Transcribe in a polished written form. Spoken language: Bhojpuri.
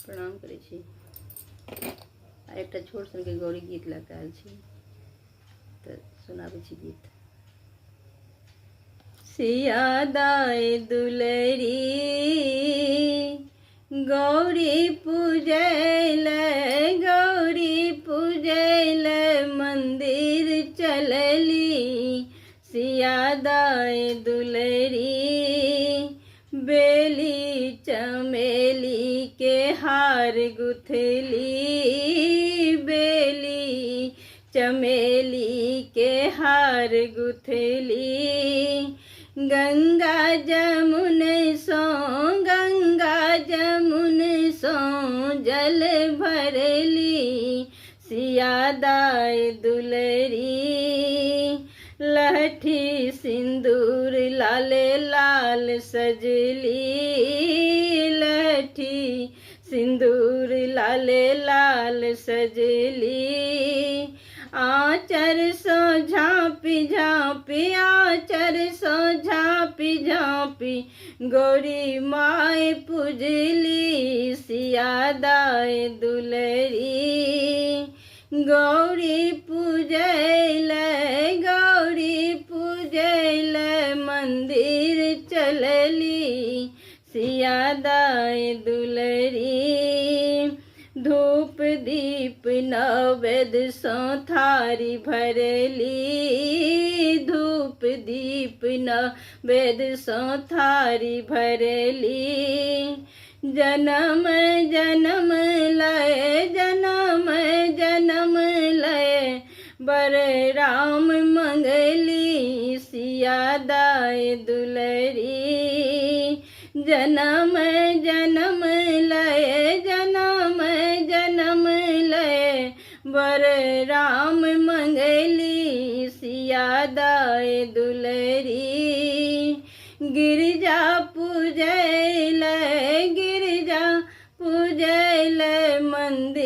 प्रणाम करै छी। आ एकटा छोट सनके गौरी गीत लऽ कऽ आयल छी, तऽ सुनाबै छी गीत। सिया दाय दुलरी गौरी पूजैल मंदिर चलली। सिया दाय दुलरी बेली चमेली के हार गुथली, बेली चमेली के हार गुथली। गंगा जमुन सो जल भरली। सिया दाय दुलरी लहठी सिंदूर लाले लाल सजली, लहठी सिंदूर लाले लाल सजली। आचर सो झाँपी झाँपी, आचर सो झाँपी झाँपी गौरी माय पूजली। सिया दाय दुलरी गौरी पूजैल मंदिर चलली। सिया दाय दुलरी धूप दीप नैवेद्य सो थारी भरली, धूप दीप नैवेद्य सो थारी भरली। जन्म जन्म लय बर राम मंगली। सिया दाय दुलरी जन्म लय बर राम मंगली। सिया दाय दुलरी गिरजा पूजैल मंदिर